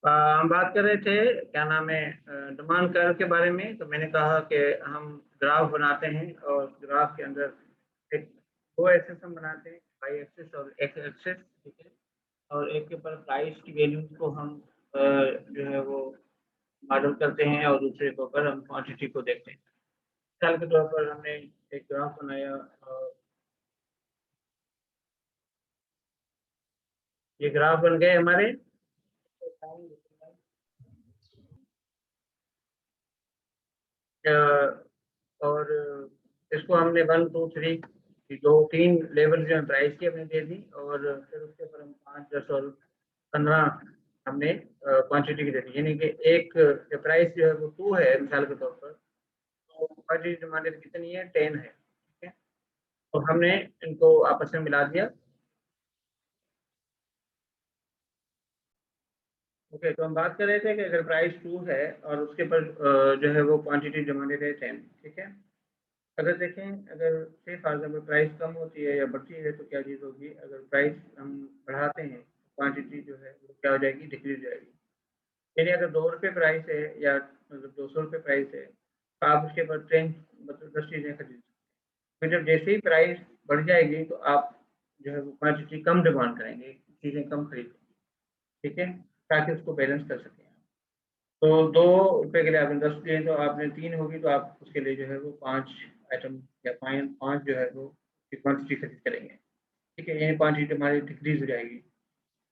हम बात कर रहे थे क्या नाम है डिमांड कर्व के बारे में। तो मैंने कहा कि हम ग्राफ बनाते हैं और ग्राफ के अंदर एक दो एक्सेस हम बनाते हैं, वाई एक्सेस और एक्स एक्सेस, ठीक है। और एक के ऊपर प्राइस की वैल्यूज को हम जो है वो मॉडल करते हैं और दूसरे के ऊपर हम क्वांटिटी को देखते हैं। मिसाल के तौर पर हमने एक ग्राफ बनाया और ये ग्राफ बन गए हमारे। और इसको हमने 1 2 3 दो तीन लेवल जो है प्राइस की हमने दे दी और फिर उसके ऊपर हम 5 10 और 15 हमने क्वांटिटी की दे दी। यानी कि एक प्राइस जो है वो 2 है मिसाल के तौर पर, तो क्वांटिटी डिमांडेड कितनी है, 10 है, ठीक है। तो हमने इनको आपस में मिला दिया। ओके, तो हम बात कर रहे थे कि अगर प्राइस 2 है और उसके ऊपर जो है वो क्वांटिटी डिमांडेड है 10, ठीक है। अगर देखें, अगर से फॉर एग्जाम्पल प्राइस कम होती है या बढ़ती है तो क्या चीज़ होगी, अगर प्राइस हम बढ़ाते हैं क्वांटिटी जो है वो क्या हो जाएगी, डिक्रीज हो जाएगी। यानी अगर 2 रुपये प्राइस है या मतलब 200 रुपये प्राइस है तो आप उसके ऊपर 10 मतलब 10 चीज़ें खरीद सकते हैं। फिर जब जैसे ही प्राइस बढ़ जाएगी तो आप जो है वो क्वांटिटी कम डिमांड करेंगे, चीज़ें कम खरीदेंगे, ठीक है, ताकि उसको बैलेंस कर सकें। तो 2 रुपये के लिए आपने 10 दिए तो आपने 3 होगी तो आप उसके लिए जो है वो 5 आइटम या 5 जो है वो क्वांटिटी खरीद करेंगे, ठीक है। यानी क्वांटिटी हमारी डिक्रीज हो जाएगी।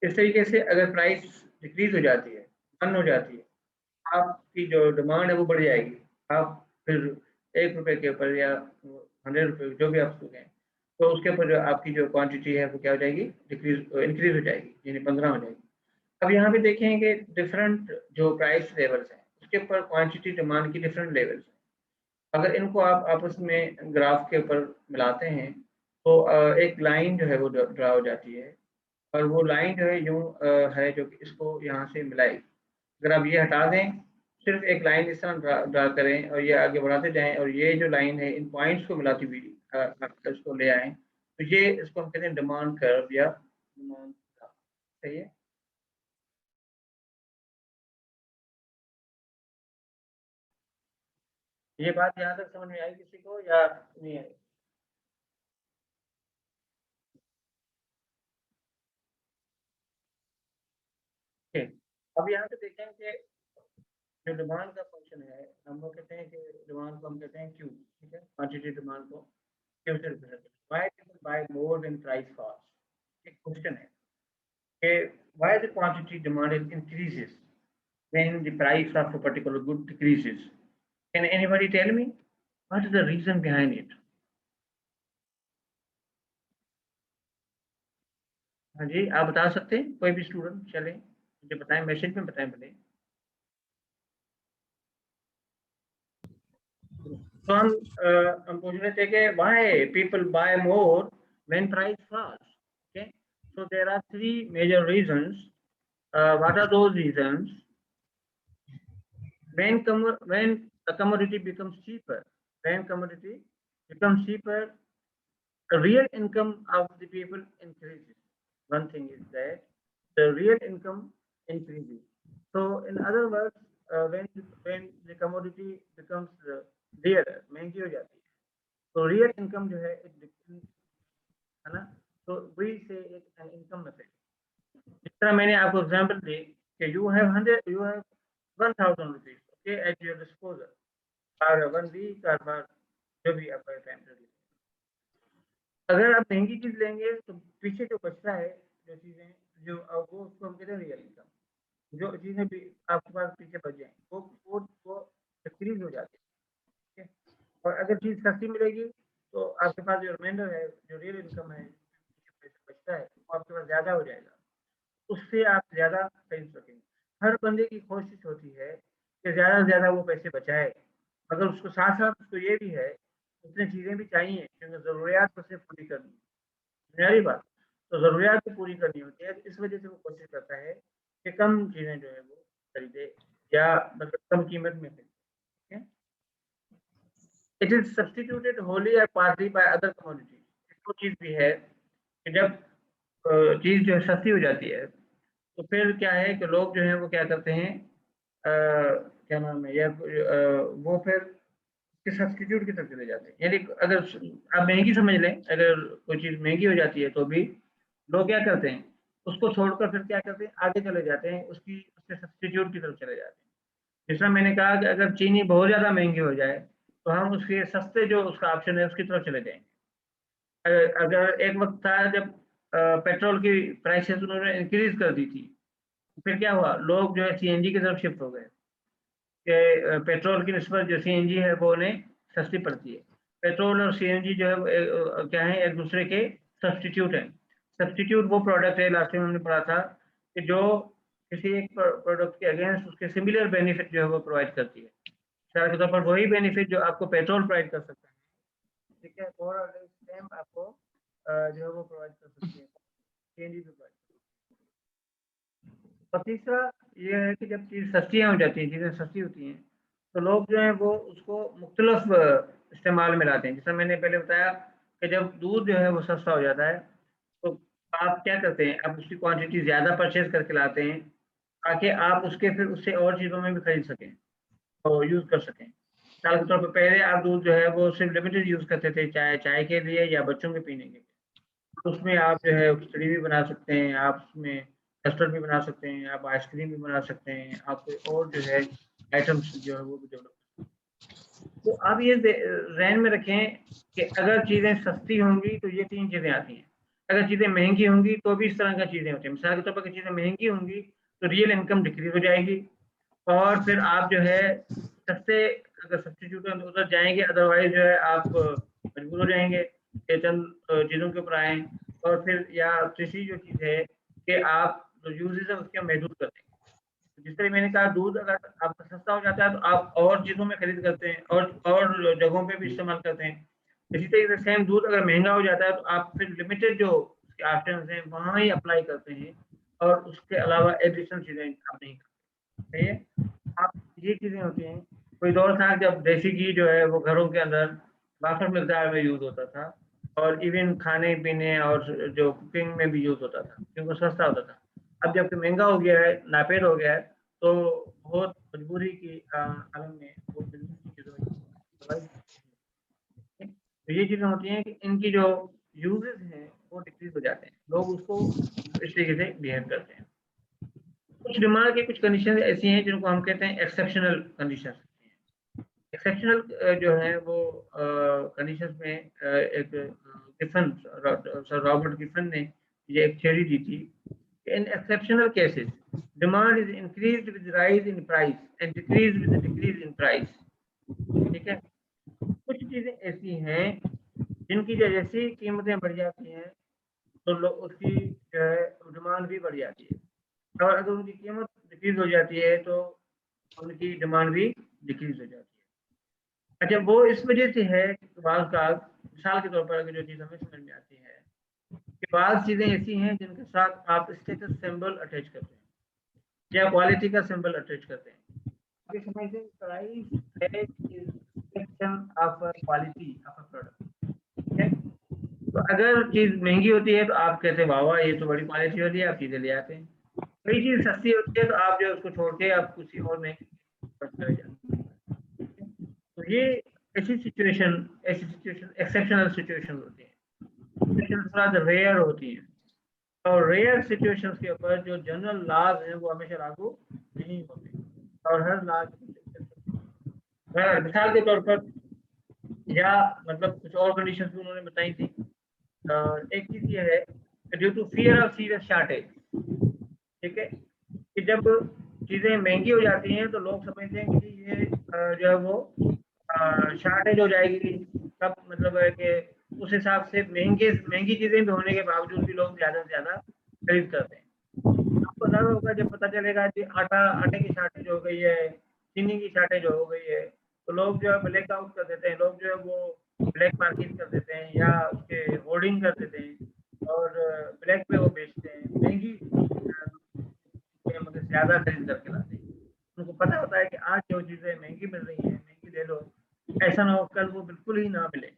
इस तरीके से अगर प्राइस डिक्रीज हो जाती है, कम हो जाती है, आपकी जो डिमांड है वो बढ़ जाएगी। आप फिर 1 रुपये के ऊपर या 100 रुपये जो भी आप सोचें, तो उसके ऊपर जो आपकी जो क्वांटिटी है वो क्या हो जाएगी, डिक्रीज इंक्रीज हो जाएगी, यानी 15 हो जाएगी। अब यहाँ पे देखें कि डिफरेंट जो प्राइस लेवल्स हैं उसके ऊपर क्वांटिटी डिमांड की डिफरेंट लेवल्स हैं। अगर इनको आप आपस में ग्राफ के ऊपर मिलाते हैं तो एक लाइन जो है वो ड्रा हो जाती है और वो लाइन जो है यूँ है जो कि इसको यहाँ से मिलाएगी। अगर आप ये हटा दें, सिर्फ एक लाइन इस तरह ड्रा करें और ये आगे बढ़ाते जाएं और ये जो लाइन है इन पॉइंट्स को मिलाती हुई आप इसको ले आएँ, तो ये इसको हम कहते हैं डिमांड कर्व या डिमांड ग्राफ। सही है। ये बात यहाँ तक समझ में आई किसी को या नहीं आई? ठीक। अब यहाँ पे देखें कि जो डिमांड का फंक्शन है, हम लोग कहते हैं कि डिमांड को हम कहते हैं क्यू, ठीक है, क्वांटिटी डिमांड को क्यू से रिप्रेजेंट करते हैं। Why people buy more then price falls. एक क्वेश्चन है कि why the quantity demanded increases when the price of a particular good decreases. Can anybody tell me what is the reason behind it? हाँ जी, आप बता सकते हैं, कोई भी स्टूडेंट चले मुझे बताएं, मैसेज में बताएं भले। तो हम पूछ रहे थे कि why people buy more when price falls. Okay, so there are three major reasons. What are those reasons? When a commodity becomes cheaper, when commodity becomes cheaper, the real income of the people increases. One thing is that the real income increases. So in other words, when the commodity becomes dearer, महंगी हो जाती है, तो real income जो है है ना, तो वही से एक एन इनकम मेथड। जिस तरह मैंने आपको एग्जांपल दी कि you have 1000 rupees okay at your disposal for 1 week और फॉर जो भी आपका टाइम पीरियड। अगर आप महंगी चीज लेंगे तो पीछे जो बचता है, जो चीजें जो वो उसको हम कहते हैं रियल इनकम। जो चीजें भी आपके पास पीछे बच जाए वो डिक्रीज हो जाती है, ठीक है। और अगर चीज सस्ती मिलेगी तो आपके पास जो रिमाइंडर है, जो रियल इनकम है, पैसा बचता है वो आपके पास ज्यादा हो जाएगा, उससे आप ज्यादा खरीद सकेंगे। हर बंदे की कोशिश होती है कि ज्यादा से ज्यादा वो पैसे बचाए, मगर उसको साथ साथ उसको ये भी है उसने चीजें भी चाहिए क्योंकि जरूरियात को सिर्फ पूरी करनी है, बुनियादी बात। तो ज़रूरियात को पूरी करनी होती है, इस वजह से वो कोशिश करता है कि कम चीज़ें जो है वो खरीदे या मतलब कम कीमत में खरीदे, ठीक है। इट इज़ सब्स्टिट्यूटेड होली और पार्टली बाय अदर कमोडिटीज़। एक और चीज़ भी है कि जब चीज़ जो है सस्ती हो जाती है तो फिर क्या है कि लोग जो हैं वो क्या करते हैं, क्या नाम है, या वो फिर के सब्स्टिट्यूट की तरफ चले जाते हैं। यानी अगर आप महंगी समझ लें, अगर कोई चीज़ महंगी हो जाती है तो भी लोग क्या करते हैं, उसको छोड़कर फिर क्या करते हैं, आगे चले जाते हैं, उसके सब्स्टिट्यूट की तरफ चले जाते हैं। जैसा मैंने कहा कि अगर चीनी बहुत ज़्यादा महंगी हो जाए तो हम उसके सस्ते जो उसका ऑप्शन है उसकी तरफ चले जाएंगे। अगर एक वक्त था जब पेट्रोल की प्राइसेस उन्होंने इंक्रीज कर दी थी, फिर क्या हुआ, लोग जो है सीएनजी की तरफ शिफ्ट हो गए कि पेट्रोल की निस्बत जो सीएनजी है वो उन्हें सस्ती पड़ती है। पेट्रोल और सीएनजी जो है क्या है, एक दूसरे के सब्स्टिट्यूट हैं। सब्स्टिट्यूट वो प्रोडक्ट है, लास्ट टाइम हमने पढ़ा था कि जो किसी एक प्रोडक्ट के अगेंस्ट उसके सिमिलर बेनिफिट जो है वो प्रोवाइड करती है। मिसाल के तौर पर वही बेनिफिट जो आपको पेट्रोल प्रोवाइड कर सकता है, ठीक है, और सेम आपको जो है वो प्रोवाइड कर सकती है सीएनजी भी प्रोवाइड। और तीसरा ये है कि जब चीज़ सस्तियाँ हो जाती हैं, चीज़ें सस्ती होती हैं, तो लोग जो हैं वो उसको मुख्तलिफ इस्तेमाल में लाते हैं। जैसा मैंने पहले बताया कि जब दूध जो है वो सस्ता हो जाता है, तो आप क्या करते हैं, आप उसकी क्वांटिटी ज़्यादा परचेज़ करके लाते हैं, ताकि आप उसके फिर उससे और चीज़ों में भी खरीद सकें और यूज़ कर सकें। मिसाल के तौर पे पहले आप दूध जो है वो सिर्फ़ लिमिटेड यूज़ करते थे, चाहे चाय के लिए या बच्चों के पीने के लिए। उसमें आप जो है खिचड़ी भी बना सकते हैं, आप उसमें कस्टर्ड भी बना सकते हैं, आप आइसक्रीम भी बना सकते हैं, आप कोई और जो है आइटम्स जो है वो भी डेवलप। तो आप ये ज़हन में रखें कि अगर चीज़ें सस्ती होंगी तो ये 3 चीज़ें आती हैं। अगर चीज़ें महँगी होंगी तो भी इस तरह की चीज़ें होती हैं। मिसाल के तौर पर अगर चीज़ें महँगी होंगी तो रियल इनकम डिक्रीज़ हो जाएगी और फिर आप जो है सस्ते अगर सब्स्टिट्यूट में उधर जाएँगे, अदरवाइज़ जो है आप मजबूर हो जाएँगे कि चंद चीज़ों के ऊपर आएँ और फिर या तीसरी जो चीज़ है कि आप जो यूज़ेज़ है उसके महदूद कर दें। जिस तरह मैंने कहा दूध अगर आपका सस्ता हो जाता है तो आप और चीज़ों में खरीद करते हैं और जगहों पे भी इस्तेमाल करते हैं। इसी तरीके से सेम दूध अगर महँगा हो जाता है तो आप फिर लिमिटेड जो उसके ऑप्शंस हैं वहाँ ही अप्लाई करते हैं और उसके अलावा एडिशनल चीज़ें आप नहीं करते। सही है? आप ये चीज़ें होती हैं। कोई दौर था जब देसी घी जो है वो घरों के अंदर काफ़ी मिक़दार में यूज़ होता था और इवन खाने-पीने और जो कुकिंग में भी यूज़ होता था, क्योंकि वो सस्ता होता था। अब जबकि महँगा हो गया है, नापेद हो गया है, तो बहुत मजबूरी की आलम में वो बिज़नेस की चीज़ों में सर्वाइव। तो ये चीज़ें होती हैं कि इनकी जो यूज़ेज़ हैं वो डिक्रीज़ हो जाते हैं। लोग उसको इस तरीके से बिहेव करते हैं। कुछ डिमांड की कुछ कंडीशन ऐसी हैं जिनको हम कहते हैं एक्सेप्शनल कंडीशंस। एक्सेप्शनल जो है वो कंडीशंस में एक गिफन सर रॉबर्ट गिफन ने ये एक थ्योरी दी थी। इन exceptional cases demand is increased with rise in price and decrease with decrease in price. ठीक है, कुछ चीजें ऐसी हैं जिनकी जैसे ही कीमतें बढ़ जाती हैं तो लोग उसकी जो है डिमांड भी बढ़ जाती है और अगर उनकी कीमत डिक्रीज हो जाती है तो उनकी डिमांड भी डिक्रीज हो जाती है। अच्छा, वो इस वजह से है कि बाज़ का मिसाल के तौर पर अगर जो चीज़ हमें समझ में आती है कि बाज़ चीज़ें ऐसी हैं जिनके साथ आप स्टेटस सिंबल अटैच करते हैं या क्वालिटी का सिंबल अटैच करते हैं। आप ये समझते हैं price tag is reflection of quality of a product. ठीक है? तो अगर चीज़ महँगी होती है तो आप कहते हैं वाह वाह ये तो बड़ी क्वालिटी वाली है, आप चीज़ें ले आते हैं। कोई चीज़ सस्ती होती है तो आप जो है उसको छोड़ के आप किसी और महँगी चीज़ चले जाते हैं। तो ये ऐसी सिचुएशन एक्सेप्शनल सिचुएशन होती हैं। सिचुएशन थोड़ा रेयर होती हैं और रेयर सिचुएशंस के ऊपर जो जनरल लॉज हैं वो हमेशा लागू नहीं होते और हर लॉ की कुछ exception। मिसाल के तौर पर या मतलब कुछ और कंडीशंस भी उन्होंने बताई थी। एक चीज़ ये है कि due to fear of serious shortage, ठीक है, कि जब चीज़ें महँगी हो जाती हैं तो लोग समझते हैं कि ये जो है वो शॉर्टेज हो जाएगी। तब मतलब है कि उस हिसाब से महँगी चीज़ें भी होने के बावजूद भी लोग ज़्यादा से ज़्यादा खरीद करते हैं। आपको अंदाज़ा होगा जब पता चलेगा कि आटे की शॉर्टेज हो गई है, चीनी की शॉर्टेज हो गई है, तो लोग जो है ब्लैक आउट कर देते हैं, लोग जो है वो ब्लैक मार्केट कर देते हैं या उसके होर्डिंग कर देते हैं और ब्लैक पे वो बेचते हैं। महँगी मतलब ज़्यादा खरीद करके लाते हैं। उनको पता होता है कि आज जो चीज़ें महँगी मिल रही हैं, महँगी ले लो, ऐसा ना हो कल वो बिल्कुल ही ना मिले।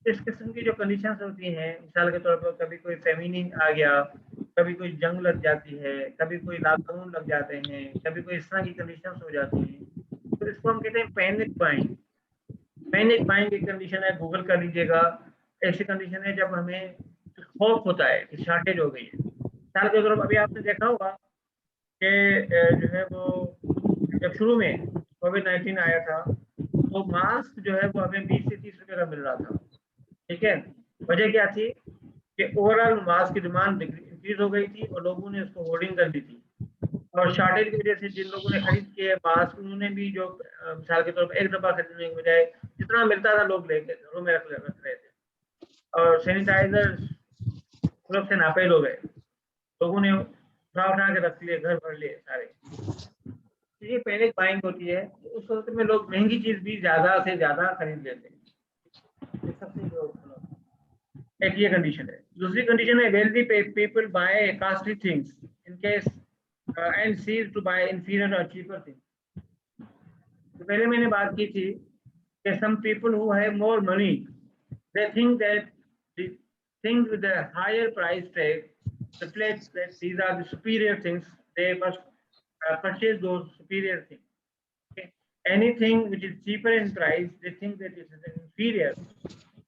इस किस्म की जो कंडीशंस होती हैं, मिसाल के तौर पर कभी कोई फेमिनिन आ गया कभी कोई जंग लग जाती है, कभी कोई लॉकडाउन लग जाते हैं, कभी कोई इस तरह की कंडीशंस हो जाती हैं, तो इसको हम कहते हैं पैनिक बाइंग। पैनिक बाइंग एक कंडीशन है, गूगल कर लीजिएगा। ऐसी कंडीशन है जब हमें खौफ होता है कि शॉर्टेज हो गई है। साल के तरफ अभी आपने देखा होगा कि जो है वो जब शुरू में कोविड-19 आया था, तो मास्क जो है वो हमें 20 से 30 रुपए का मिल रहा था। ठीक है, वजह क्या थी कि ओवरऑल मास्क की डिमांड इंक्रीज हो गई थी और लोगों ने उसको होर्डिंग कर दी थी। और शॉर्टेज की वजह से जिन लोगों ने खरीद किए मास्क, उन्होंने भी जो मिसाल के तौर पर एक दफा खरीदने के बजाय जितना मिलता था लोग लेके घरों में रख रहे थे। और सैनिटाइजर सुलभ से नापे लोग गए, लोगों ने उठा उठा के रख लिए, घर भर लिए सारे। तो ये पहले बाइंग होती है, उस वक्त में लोग महंगी चीज भी ज्यादा से ज्यादा खरीद लेते हैं। ये सबसे जो एक ये कंडीशन है। दूसरी कंडीशन है wealthy people buy costly things in case and cease to buy inferior और चीपर थिंग्स। तो पहले मैंने बात की थी कि some people who have more money, they think that the things with the higher price tag reflects that these are the superior things. They must purchase those superior things. Okay? Anything which is cheaper in price, they think that it is inferior.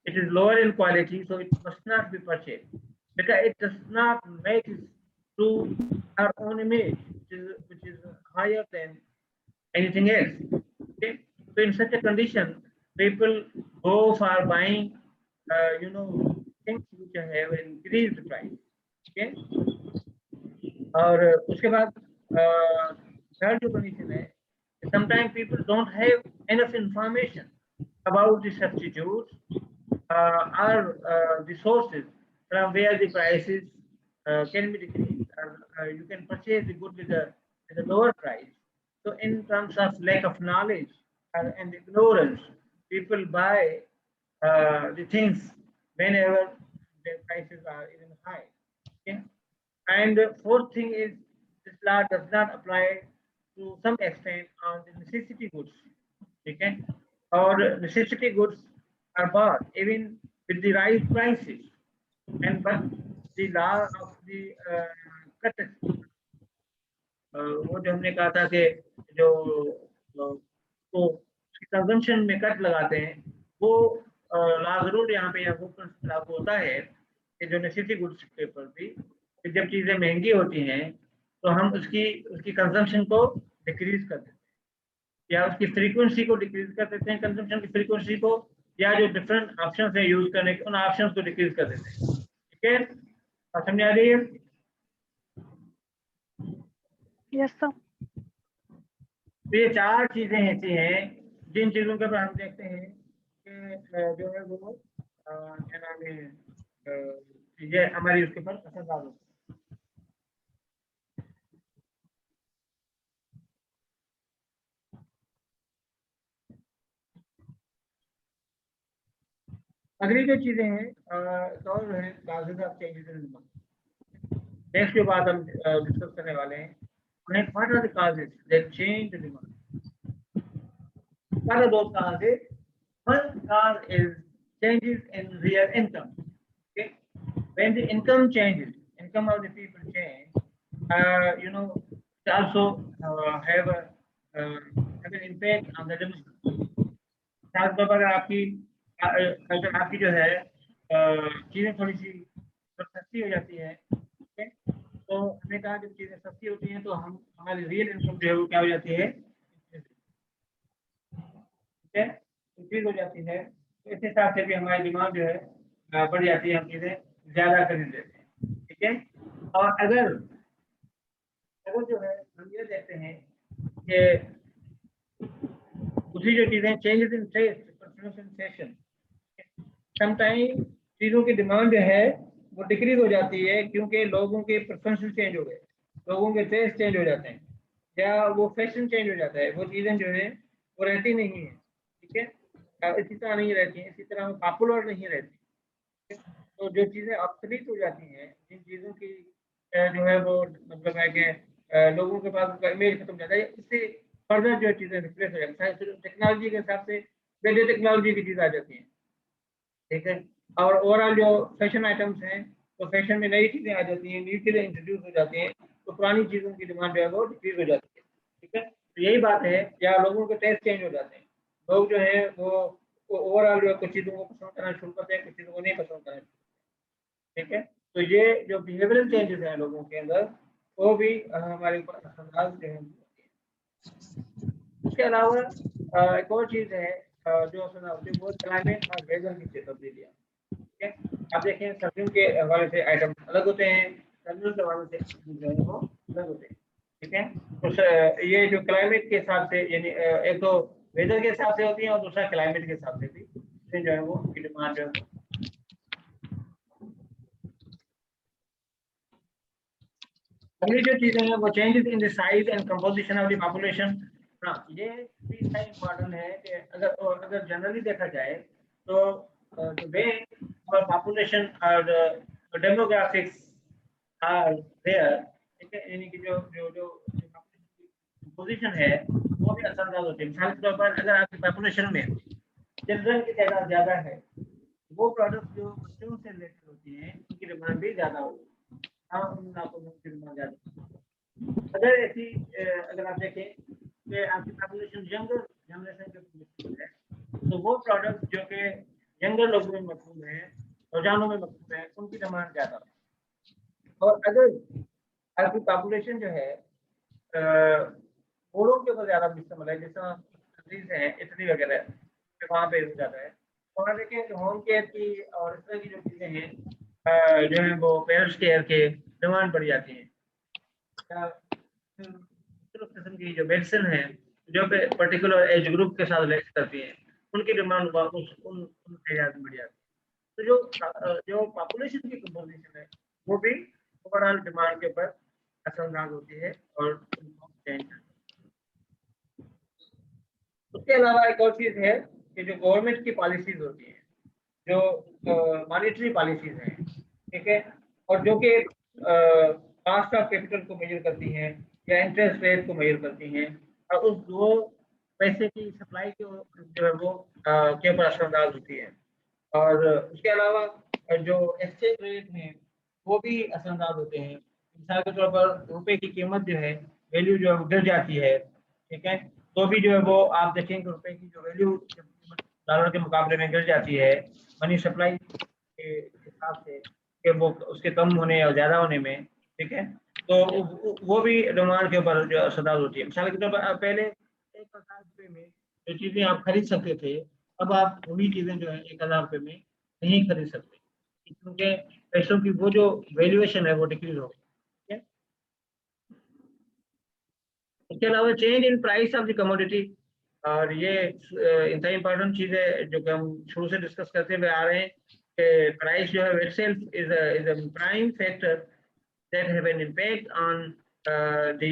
It is lower in quality, so it must not be purchased because it does not make it to our own image, which is higher than anything else. Okay, so in such a condition, people go for buying, things which have increased price. Okay, और उसके बाद third जो condition है, sometimes people don't have enough information about the substitutes or the sources from where the prices can be decreased. You can purchase the good with a lower price. So in terms of lack of knowledge and ignorance, people buy the things whenever the prices are even high. Okay? And fourth thing is this law does not apply to some extent on the necessity goods. Okay? Or necessity goods are bought even with the right prices. And but the law of the cut, वो जो हमने कहा था कि जो तो consumption में cut लगाते हैं, वो ला जरूर यहाँ पे वो लागू होता है कि जो नेसेसिटी गुड्स के ऊपर भी कि जब चीजें महंगी होती हैं तो हम उसकी उसकी कंजम्पशन को डिक्रीज कर देते हैं या उसकी फ्रीक्वेंसी को डिक्रीज कर देते हैं, कंजम्पशन की फ्रीक्वेंसी को, या जो डिफरेंट ऑप्शन है यूज करने के उन ऑप्शन को डिक्रीज कर देते हैं। ठीक है, बात समझ आ रही है? Yes sir. तो ये चार चीजें ऐसी हैं जिन चीजों के ऊपर हम देखते हैं कि जो है वो क्या नाम है ये हमारी उसके ऊपर असरदार होता है। अगली जो चीजें हैं तो है causes of changes in demand. Next जो बात हम डिस्कस करने वाले हैं what are the causes that change the demand. What are those causes? One cause is changes in real income. Okay, when the income changes, income of the people change, it also have an impact on the demand. खासतौर पर अगर आपकी जो है चीजें थोड़ी सी सस्ती हो जाती है, ठीक है, तो हमने कहा जब चीजें सस्ती होती हैं तो हम हमारी रियल इनकम जो है वो क्या हो जाती है, इंक्रीज हो जाती है। तो इस हिसाब से भी हमारी डिमांड जो है बढ़ जाती है, हम चीजें ज्यादा खरीद लेते हैं। ठीक है, और अगर जो है हम ये देखते हैं कि दूसरी जो चीजें changes in taste, personal sensation, sometime चीजों की डिमांड जो है वो डिक्रीज हो जाती है क्योंकि लोगों के प्रेफरेंसेस चेंज हो गए, लोगों के टेस्ट चेंज हो जाते हैं, या वो फैशन चेंज हो जाता है, वो चीजें जो है वो रहती नहीं है। ठीक है, इसी तरह नहीं रहती है, इसी तरह पॉपुलर नहीं रहती। तो जो चीजें ऑब्सोलीट हो जाती हैं, जिन चीजों की जो है वो मतलब है कि लोगों के पास उनका इमेज खत्म हो जाता है, इससे फर्दर जो चीजें रिप्लेस हो जाती है टेक्नोलॉजी के हिसाब से, बेटे टेक्नोलॉजी की चीज आ जाती है। ठीक है, और ओवरऑल जो फैशन आइटम्स हैं तो फैशन में नई चीजें आ जाती हैं, नई चीजें इंट्रोड्यूस हो जाती हैं, तो पुरानी चीजों की डिमांड जो है वो डिक्रीज हो जाती है। ठीक है, तो यही बात है, या लोगों के टेस्ट चेंज हो जाते हैं। लोग जो है वो ओवरऑल जो है कुछ चीजों को पसंद करना शुरू करते हैं, कुछ चीजों को नहीं पसंद करना। ठीक है, तो ये जो बिहेवियरल चेंजेस हैं लोगों के अंदर, वो भी हमारे ऊपर असरअंदाज जो है होती है। उसके अलावा एक और चीज है जो असरअंदाज होती है, वो क्लाइमेट और वेदर की तब्दीलियाँ। ठीक है, आप देखें सर्दियों के हवाले से आइटम अलग होते हैं, सर्दियों के हवाले से जो है वो अलग होते हैं। ठीक है, तो ये जो क्लाइमेट के हिसाब से, यानी एक तो वेदर के हिसाब से होती है और दूसरा क्लाइमेट के हिसाब से भी जो है वो उनकी डिमांड जो है। अगली जो चीजें हैं वो changes in the size and composition of the population. हाँ, ये भी इतना इम्पोर्टेंट है कि अगर जनरली देखा जाए तो द वे और पॉपुलेशन और डेमोग्राफिक्स आर देयर। ठीक है, यानी कि जो जो जो पोजीशन है वो भी असरअंदाज होती है। मिसाल के तौर पर अगर आपकी पॉपुलेशन में चिल्ड्रन की तादाद ज्यादा है, वो प्रोडक्ट जो बच्चों से रिलेटेड होती हैं उनकी डिमांड भी ज्यादा होगी। हाँ, उन आपको की डिमांड ज्यादा। अगर ऐसी अगर आप देखें कि आपकी पॉपुलेशन यंगर जनरेशन के मकबूल है, तो वो प्रोडक्ट जो कि यंगर लोगों में मकबूल है, नौजवानों में मकबूल है, उनकी डिमांड ज़्यादा है। और अगर आपकी पॉपुलेशन जो है बूढ़ों के ऊपर ज़्यादा मुश्तमिल है, जैसा कंट्रीज हैं इटली वगैरह के, वहाँ पे हो जाता है। और वहाँ देखें कि होम केयर की और इस तरह की जो चीज़ें हैं जो है वो पेरेंट्स केयर के डिमांड बढ़ जाती हैं। किस्म की जो मेडिसिन है जो पर्टिकुलर एज ग्रुप के साथ रिलेट करती है, उनकी डिमांड वापस उन एरियाज में बढ़ जाती है। तो जो पॉपुलेशन की कंपोजिशन है वो भी ओवरऑल डिमांड के ऊपर असरअंदाज होती है और चेंज। उसके अलावा एक और चीज है कि जो गवर्नमेंट की पॉलिसीज होती हैं, जो मॉनेटरी पॉलिसीज हैं, ठीक है, और जो कि कॉस्ट ऑफ कैपिटल को मेजर करती हैं या इंटरेस्ट रेट को मेजर करती हैं, और उस दो पैसे की सप्लाई के जो है वो के ऊपर असरअंदाज होती है। और उसके अलावा जो एक्सचेंज रेट हैं वो भी असरअंदाज होते हैं। मिसाल के तौर पर रुपए की कीमत जो है, वैल्यू जो है वो गिर जाती है। ठीक है, तो भी जो है वो आप देखेंगे रुपए की जो वैल्यू डॉलर के मुकाबले में गिर जाती है, मनी सप्लाई के हिसाब से कि वो उसके कम होने या ज़्यादा होने में। ठीक है, तो वो भी डिमांड के ऊपर जो असरअंदाज होती है। मिसाल के तौर पर पहले 1,000 रुपये में जो चीज़ें आप खरीद सकते थे, अब आप वही चीज़ें जो है 1,000 रुपये में नहीं खरीद सकते, क्योंकि पैसों की वो जो वैल्यूएशन है वो डिक्रीज हो गई। इसके अलावा change in price of the commodity, और ये इतना इंपॉर्टेंट चीज है जो कि हम शुरू से डिस्कस करते हुए आ रहे हैं कि प्राइस जो है itself is a prime factor that have an impact on the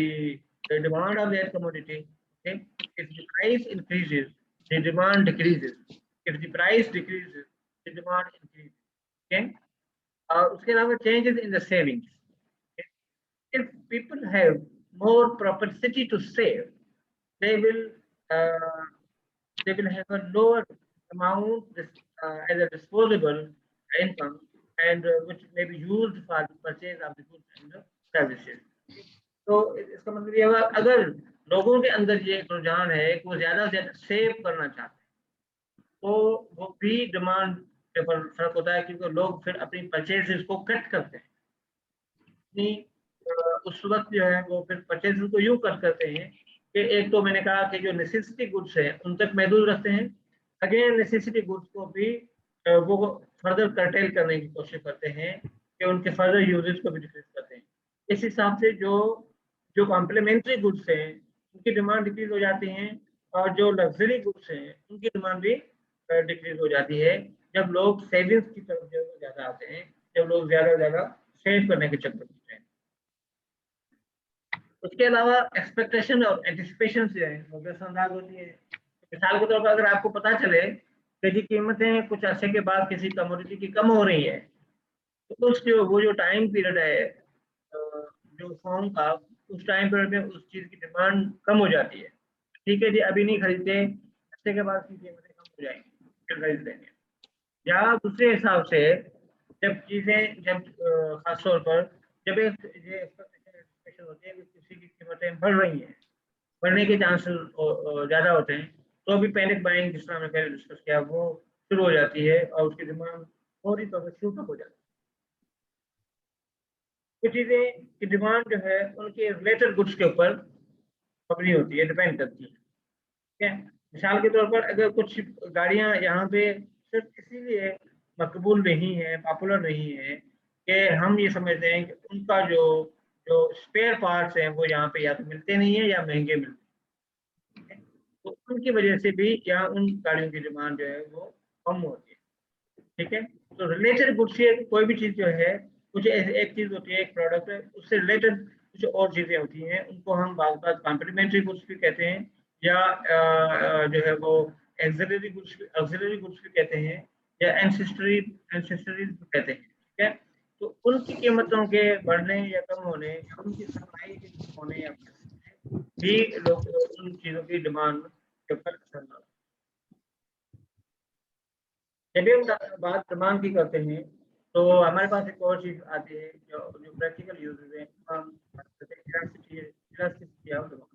demand of that commodity. Okay, if the price increases the demand decreases, if the price decreases the demand increases. Okay, और उसके अलावा changes in the savings. If people have more propensity to save, they will uh, they will have a lower amount as a disposable income, and which may be used for the purchase of the goods and the services. तो इसका मतलब ये हुआ, अगर लोगों के अंदर ये एक रुझान है कि वो ज्यादा से ज्यादा सेव करना चाहते हैं, तो वो भी डिमांड के ऊपर फर्क होता है, क्योंकि लोग फिर अपनी परचेज को कट करते हैं। उस वक्त जो है वो फिर परचेज को यूं कट करते हैं कि एक तो मैंने कहा कि जो नेसेसिटी गुड्स है उन तक महदूद रखते हैं, अगेन नेसेसिटी गुड्स को भी वो फर्दर कर्टेल करने की कोशिश करते हैं कि उनके फर्दर यूजेस को भी डिक्रीज करते हैं। इस हिसाब से जो जो कॉम्प्लीमेंट्री गुड्स हैं उनकी डिमांड डिक्रीज हो जाती हैं, और जो लग्जरी गुड्स हैं उनकी डिमांड भी डिक्रीज हो जाती है, जब लोग सेविंग्स की तरफ जो ज्यादा आते हैं, जब लोग ज्यादा ज्यादा सेव करने के चक्कर में हैं। उसके अलावा एक्सपेक्टेशन और एंटिसिपेशन से नजरअंदाज होती है। मिसाल के तौर पर अगर आपको पता चले कि जी कीमतें कुछ अर्से के बाद किसी कमोडिटी की कम हो रही है, तो उसके वो जो टाइम पीरियड है जो फॉर्म का, उस टाइम पीरियड में उस चीज की डिमांड कम हो जाती है। ठीक है जी, अभी नहीं खरीदते, अर्से के बाद की कीमतें कम हो जाएंगी, फिर खरीद लेंगे। या दूसरे हिसाब से जब चीजें जब खासतौर पर जब एक ये एक्सपेक्टेशन होती है कि किसी की कीमतें बढ़ रही हैं, बढ़ने के चांसेस ज्यादा होते हैं, तो अभी पैनिक बाइंग जिस तरह हमने पहले डिस्कस किया वो शुरू हो जाती है और उसकी डिमांड फौरी तौर पर शूट हो जाती है। कुछ चीजें की डिमांड जो है उनके रिलेटेड गुड्स के ऊपर पकड़ी होती है, डिपेंड करती है। ठीक है, मिसाल के तौर पर अगर कुछ गाड़ियां यहाँ पे सिर्फ इसीलिए मकबूल नहीं है, पॉपुलर नहीं है कि हम ये समझते हैं कि उनका जो जो स्पेयर पार्ट्स हैं वो यहाँ पे या तो मिलते नहीं है या महंगे मिलते हैं, तो उनकी वजह से भी यहाँ उन गाड़ियों की डिमांड जो है वो कम होती है। ठीक है, तो रिलेटेड गुड्स से कोई भी चीज जो है, कुछ एक चीज होती है, एक प्रोडक्ट है, उससे रिलेटेड कुछ और चीजें होती हैं, उनको हम बात बात कॉम्प्लीमेंट्री गुड्स भी कहते हैं, या जो है वो एक्सिलरी गुड्स भी कहते हैं, या एंसेस्टरीज भी कहते हैं। ठीक है, तो उनकी कीमतों के बढ़ने या कम होने या उनकी सप्लाई के होने या भी लोग उन चीजों की डिमांड के ऊपर असर डालते हैं। जब भी हम बात डिमांड की करते हैं तो हमारे पास एक और चीज आती है जो जो प्रैक्टिकल यूजेस है, हम elasticity of demand.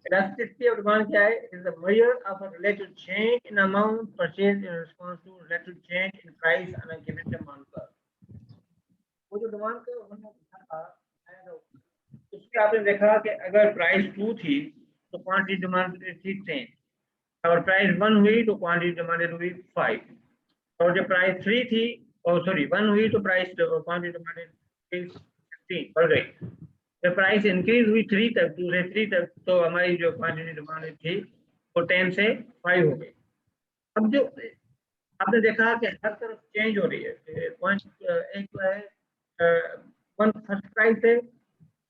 Elasticity of demand क्या है? It is the measure of a relative change in amount purchased in response to relative change in price on a given demand curve. वो जो demand का हमने देखा था, उसमें आपने देखा कि अगर प्राइस 2 थी तो क्वांटिटी डिमांड थी 10, और प्राइस 1 हुई तो क्वांटिटी डिमांडेड हुई 5, और जब प्राइस 3 थी और सॉरी 1 हुई तो प्राइस क्वांटिटी डिमांडेड 15 बढ़ गई। जब प्राइस इंक्रीज हुई 3 तक, दूसरे 3 तक, तो हमारी जो क्वांटिटी डिमांड थी वो 10 से 5 हो गई। अब जो आपने देखा कि हर तरफ चेंज हो रही है, एक तो है वन फर्स्ट प्राइस है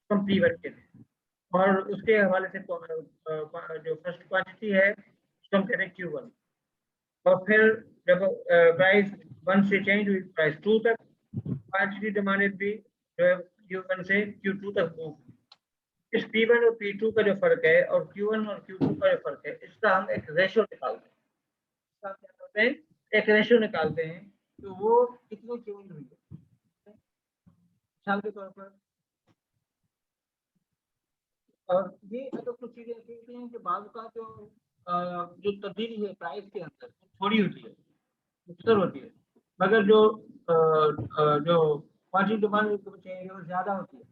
कम प्री वन के लिए, और उसके हवाले से जो फर्स्ट क्वांटिटी है उसको हम कहते हैं Q1, और फिर जब प्राइस 1 से चेंज हुई प्राइस 2 तक, क्वांटिटी डिमांडेड भी जो है Q1 से Q2 तक मूव। इस P1 और P2 का जो फर्क है और Q1 और Q2 का जो फर्क है, इसका हम एक रेशियो निकालते हैं। इसका क्या करते हैं, एक रेशियो निकालते हैं, तो वो कितनी चेंज हुई है। मिसाल के तौर पर, और ये अगर कुछ चीजें ऐसी होती हैं कि बाद का जो तब्दीली है प्राइस के अंदर थोड़ी होती है, अक्सर होती है, मगर जो क्वांटिटी डिमांड चेंज है वो ज्यादा होती है।